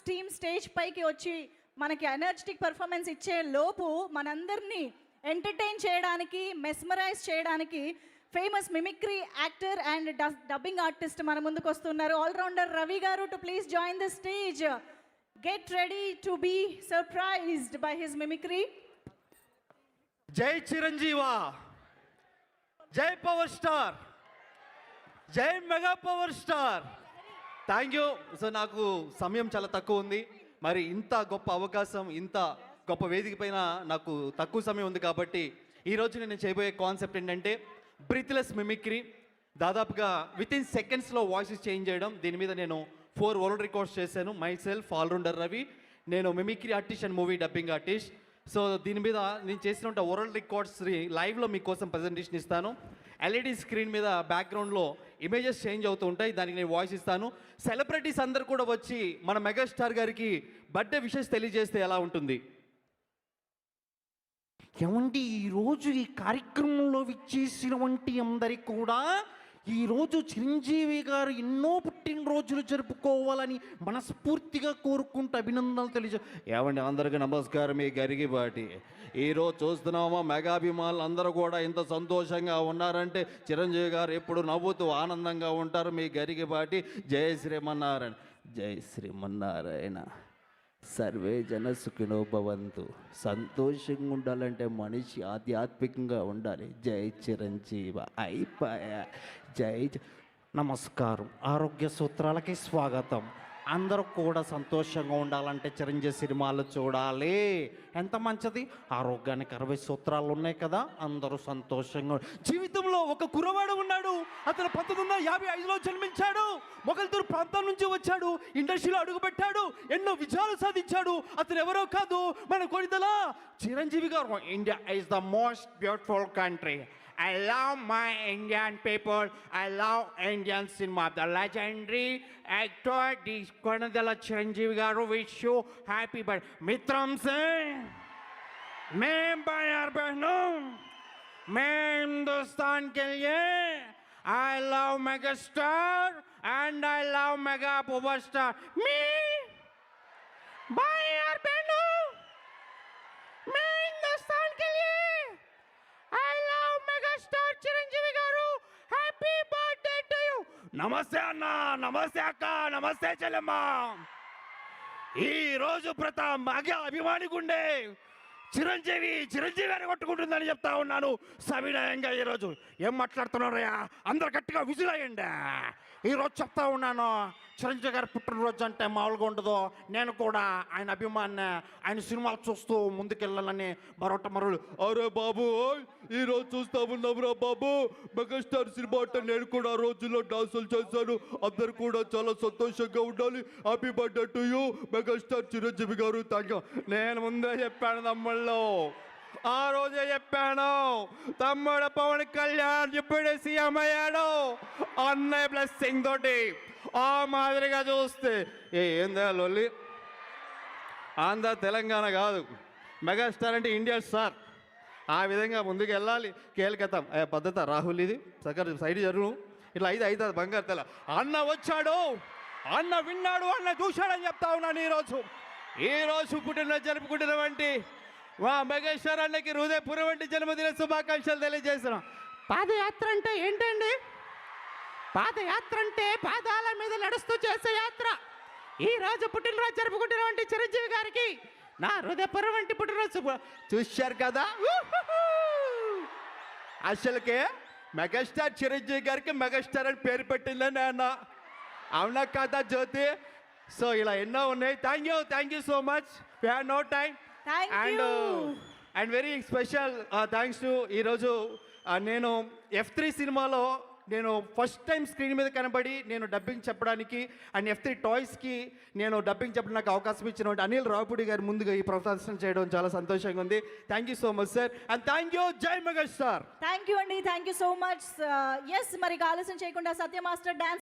Team stage పైకి వచ్చి మనకి ఎనర్జెటిక్ పర్ఫార్మెన్స్ ఇచ్చే లోపు మనందరినీ ఎంటర్టైన్ చేయడానికి, మెస్మరైజ్ చేయడానికి famous mimicry actor and dubbing artist మన ముందుకు వస్తున్నారు. ఆల్రౌండర్ రవి గారు to please join the stage. Get ready to be surprised by his mimicry. జై చిరంజీవా, జై పవర్ స్టార్, జై mega power star. Thank you sir. నాకు సమయం చాలా తక్కువ ఉంది. మరి ఇంత గొప్ప అవకాశం, ఇంత గొప్ప వేదిక పైన నాకు తక్కువ సమయం ఉంది కాబట్టి ఈరోజు నేను చేయబోయే కాన్సెప్ట్ ఏంటంటే బ్రీత్లెస్ మిమిక్రీ. దాదాపుగా వితిన్ సెకండ్స్లో వాయిసెస్ చేంజ్ చేయడం. దీని మీద నేను 4 వరల్డ్ రికార్డ్స్ చేశాను. మై సెల్ఫ్ ఆల్రౌండర్ రవి, నేను mimicry artist and movie dubbing artist. So దీని మీద నేను చేసిన వరల్డ్ రికార్డ్స్ లైవ్లో మీకోసం ప్రజెంటేషన్ ఇస్తాను. ఎల్ఈడి స్క్రీన్ మీద బ్యాక్గ్రౌండ్లో ఇమేజెస్ చేంజ్ అవుతూ ఉంటాయి, దానికి నేను వాయిస్ ఇస్తాను. సెలబ్రిటీస్ అందరు కూడా వచ్చి మన మెగాస్టార్ గారికి బర్త్డే విషెస్ తెలియజేస్తే ఎలా ఉంటుంది? ఏమండి, ఈరోజు ఈ కార్యక్రమంలో విచ్చేసిన వంటి అందరికి కూడా ఈరోజు చిరంజీవి గారు ఎన్నో పుట్టినరోజులు జరుపుకోవాలని మనస్ఫూర్తిగా కోరుకుంటూ అభినందనలు ఏమండి, అందరికీ నమస్కారం. మీ గరిగిబాటి ఈరోజు చూస్తున్నామా, మెగాభిమానులు అందరూ కూడా ఇంత సంతోషంగా ఉన్నారంటే చిరంజీవి గారు ఎప్పుడు నవ్వుతూ ఆనందంగా ఉంటారు. మీ గరిగిబాటి. జై శ్రీమన్నారాయణ. జై శ్రీమన్నారాయణ. సర్వే జన సుఖినో భవంతు. సంతోషంగా ఉండాలంటే మనిషి ఆధ్యాత్మికంగా ఉండాలి. జై చిరంజీవ. అయిపోయా. నమస్కారం. ఆరోగ్య సూత్రాలకి స్వాగతం. అందరూ కూడా సంతోషంగా ఉండాలంటే చిరంజీవి సినిమాలు చూడాలి. ఎంత మంచిది. ఆరోగ్యానికి 60 సూత్రాలు ఉన్నాయి కదా. అందరూ సంతోషంగా. జీవితంలో ఒక కుర్రవాడు ఉన్నాడు. అతను 1955లో జన్మించాడు. మొగల్తూరు ప్రాంతం నుంచి వచ్చాడు. ఇండస్ట్రీలో అడుగుపెట్టాడు. ఎన్నో విజయాలు సాధించాడు. అతను ఎవరో కాదు, మన కొనిదల చిరంజీవి గారు. India is the most beautiful country. I love my Indian people. I love Indian cinema. The legendary actor Konadala Chiranjeevi garu wish you happy birthday. Mitram Singh, मैं बाहर बहनों, मैं हिंदुस्तान के लिए I love megastar and I love mega power star. Me, बाहर बहनों, मैं हिंदुस्तान के लिए I love megastar Chiranjeevi garu. Happy birthday to you. నమస్తే అన్న, నమస్తే అక్క, నమస్తే చెల్లెమ్మ. ఈ రోజు ప్రతాప్ మగ అభిమాని గుండె చిరంజీవి అని కొట్టుకుంటుందని చెప్తా ఉన్నాను సవినయంగా. ఈరోజు ఏం మాట్లాడుతున్నారయ్యా? అందరు గట్టిగా విజిలయ్యండి. ఈరోజు చెప్తా ఉన్నాను, చిరంజీవి గారి పుట్టినరోజు అంటే మామూలుగా ఉండదు. నేను కూడా ఆయన అభిమాని, ఆయన సినిమాలు చూస్తూ ముందుకెళ్ళాలని మరొకటి అరే బాబు, ఈరోజు చూస్తా ఉన్నావురా బాబు, మెగాస్టార్ సినిమా అంటే నేను కూడా ఆ రోజుల్లో డాన్సులు చేశాను. అందరు కూడా చాలా సంతోషంగా ఉండాలి. Happy birthday to you megastar Chiranjeevi garu. Thank you. నేను ముందే చెప్పాను తమ్ముళ్ళు, ఆ రోజే చెప్పాను. తమ్ముడు పవన్ కళ్యాణ్ ఇప్పుడే సీఎం అయ్యాడు అన్నయ్య బ్లెస్సింగ్ తోటి. ఆ మాదిరిగా చూస్తే ఏందా లొల్లి? ఆంధ్ర తెలంగాణ కాదు, మెగాస్టార్ అంటే ఇండియా స్టార్. ఆ విధంగా ముందుకు వెళ్ళాలి. కేల్కతాం పద్ధత రాహుల్, ఇది సగర్ సైడ్ జరుగు. ఇట్లా అవుతుంది బంగారు తెల. అన్న వచ్చాడు, అన్న విన్నాడు, అన్న చూశాడని చెప్తా ఉన్నాను. ఈరోజు పుట్టినరోజు జరుపుకుంటున్నటువంటి మా మెగాస్టార్ అన్నకి హృదయపూర్వక జన్మదిన శుభాకాంక్షలు తెలియజేస్తున్నాం. పాదయాత్ర అంటే ఏంటండి? పాదయాత్ర అంటే పాదాల మీద నడుస్తూ చేసే యాత్ర. ఈ రోజు పుట్టినరోజు జరుపుకుంటున్నటువంటి చిరంజీవి గారికి నా హృదయపూర్వక పుట్టినరోజు. చూశారు కదా, అసలుకే మెగాస్టార్ చిరంజీవి గారికి మెగాస్టార్ అని పేరు పెట్టిందని అన్న. అవునా కదా జ్యోతి? సో ఇలా ఎన్నో ఉన్నాయి. Thank you so much. We have no time. And very special thanks to ఈరోజు నేను F3 సినిమాలో నేను ఫస్ట్ టైం స్క్రీన్ మీద కనబడి నేను డబ్బింగ్ చెప్పడానికి అండ్ F3 టాయ్స్కి నేను డబ్బింగ్ చెప్పడం నాకు అవకాశం ఇచ్చిన అనిల్ రావుపూడి గారు ముందుగా ఈ ప్రదర్శన చేయడం చాలా సంతోషంగా ఉంది. Thank you so much sir. And thank you. జై మెగాస్టార్. థ్యాంక్ యూ అండి. Thank you so much. Yes, మరి ఆలస్యం చేయకుండా సత్య మాస్టర్ డాన్స్